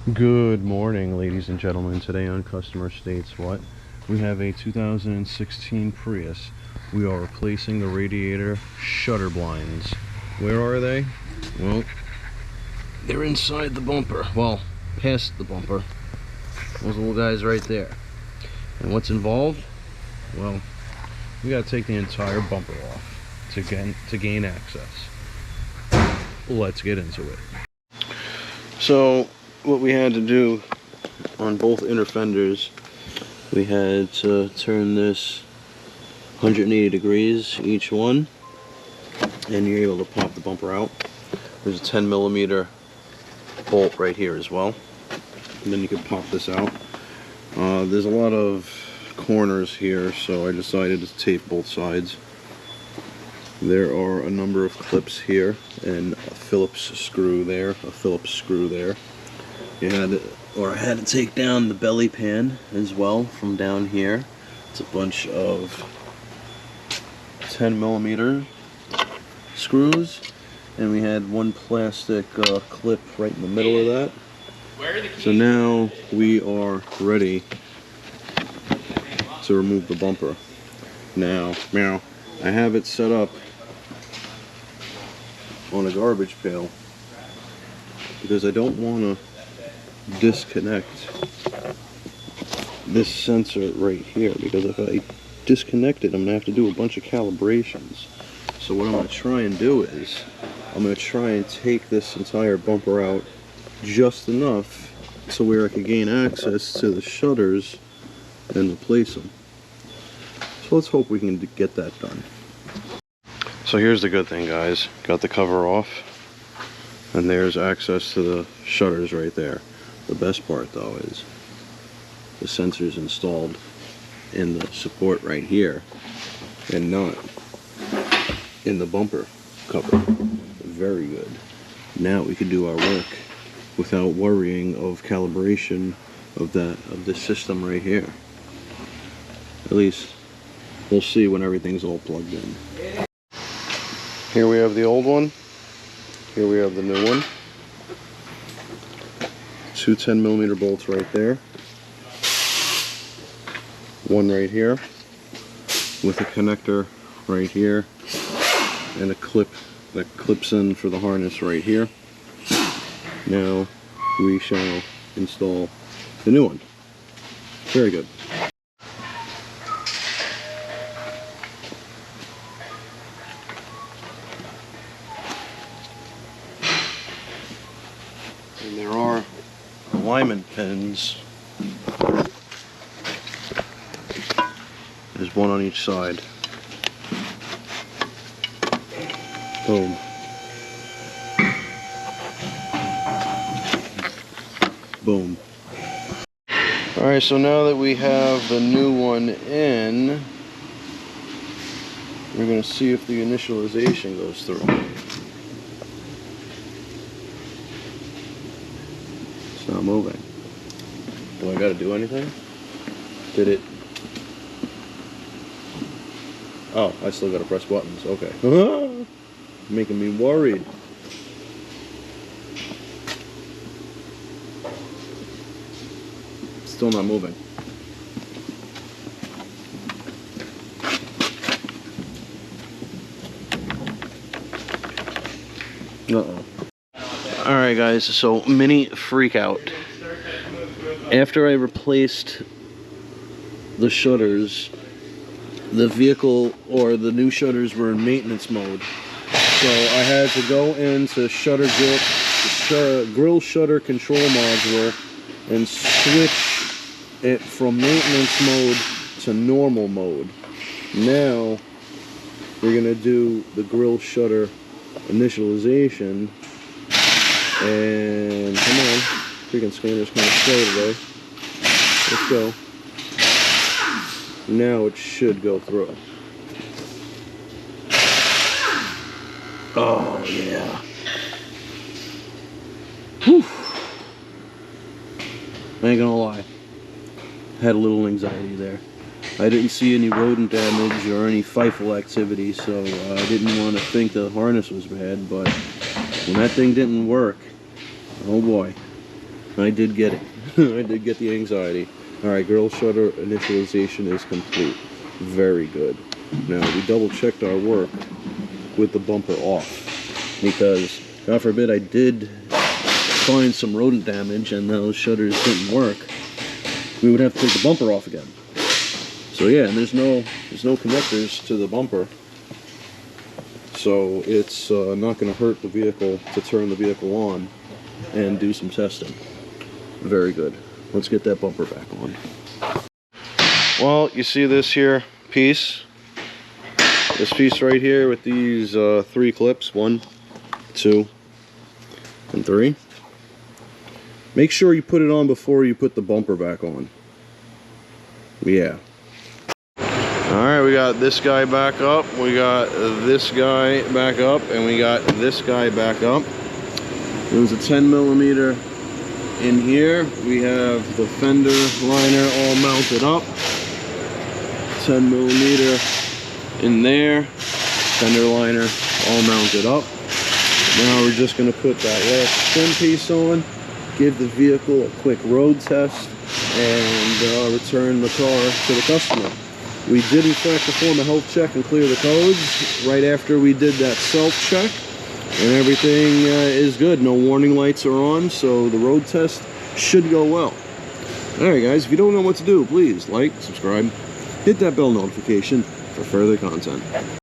Good morning, ladies and gentlemen. Today on Customer States What? We have a 2016 Prius. We are replacing the radiator shutter blinds. Where are they? Well, they're inside the bumper. Well, past the bumper. Those little guys right there. And what's involved? Well, we gotta take the entire bumper off to gain access. Let's get into it. So, what we had to do on both inner fenders, we had to turn this 180 degrees each one, and you're able to pop the bumper out. There's a 10mm bolt right here as well, and then you can pop this out. There's a lot of corners here, so I decided to tape both sides. There are a number of clips here and a Phillips screw there, a Phillips screw there. I had to take down the belly pan as well from down here. It's a bunch of 10mm screws, and we had one plastic clip right in the middle of that. So now we are ready to remove the bumper. Now, I have it set up on a garbage pail because I don't want to disconnect this sensor right here, because if I disconnect it, I'm gonna have to do a bunch of calibrations. So what I'm gonna try and do is I'm gonna try and take this entire bumper out just enough so where I can gain access to the shutters and replace them. So let's hope we can get that done. So here's the good thing, guys. Got the cover off, and there's access to the shutters right there. The best part though is the sensor's installed in the support right here and not in the bumper cover. Very good. Now we can do our work without worrying of calibration of this system right here. At least we'll see when everything's all plugged in. Here we have the old one. Here we have the new one. Two 10mm bolts right there. One right here with a connector right here and a clip that clips in for the harness right here. Now we shall install the new one. Very good. And there are alignment pins. There's one on each side. Boom. Boom. Alright, so now that we have the new one in, we're going to see if the initialization goes through. It's not moving. Do I got to do anything? Did it? Oh, I still got to press buttons. Okay. Making me worried. Still not moving. Uh-oh. Alright guys, so mini freak out. After I replaced the shutters, the vehicle or the new shutters were in maintenance mode. So I had to go into grill shutter control module and switch it from maintenance mode to normal mode. Now we're gonna do the grill shutter initialization, and come on, freaking scanner's kind of slow today. Let's go. Now it should go through. Oh yeah. Whew. I ain't gonna lie, had a little anxiety there. I didn't see any rodent damage or any FIFO activity, so I didn't want to think the harness was bad, but when that thing didn't work, oh boy. I did get it. I did get the anxiety. Alright, grill shutter initialization is complete. Very good. Now, we double checked our work with the bumper off, because, God forbid, I did find some rodent damage and those shutters didn't work. We would have to take the bumper off again. So yeah, and there's no connectors to the bumper, so it's not going to hurt the vehicle to turn the vehicle on and do some testing. Very good. Let's get that bumper back on. Well, you see this here piece? This piece right here with these 3 clips, 1, 2, and 3. Make sure you put it on before you put the bumper back on. Yeah. Alright, we got this guy back up, we got this guy back up, and we got this guy back up. There's a 10mm in here. We have the fender liner all mounted up. 10mm in there. Fender liner all mounted up. Now we're just going to put that last trim piece on, give the vehicle a quick road test, and return the car to the customer. We did in fact perform a health check and clear the codes right after we did that self-check, and everything is good. No warning lights are on, so the road test should go well. Alright guys, if you don't know what to do, please like, subscribe, hit that bell notification for further content.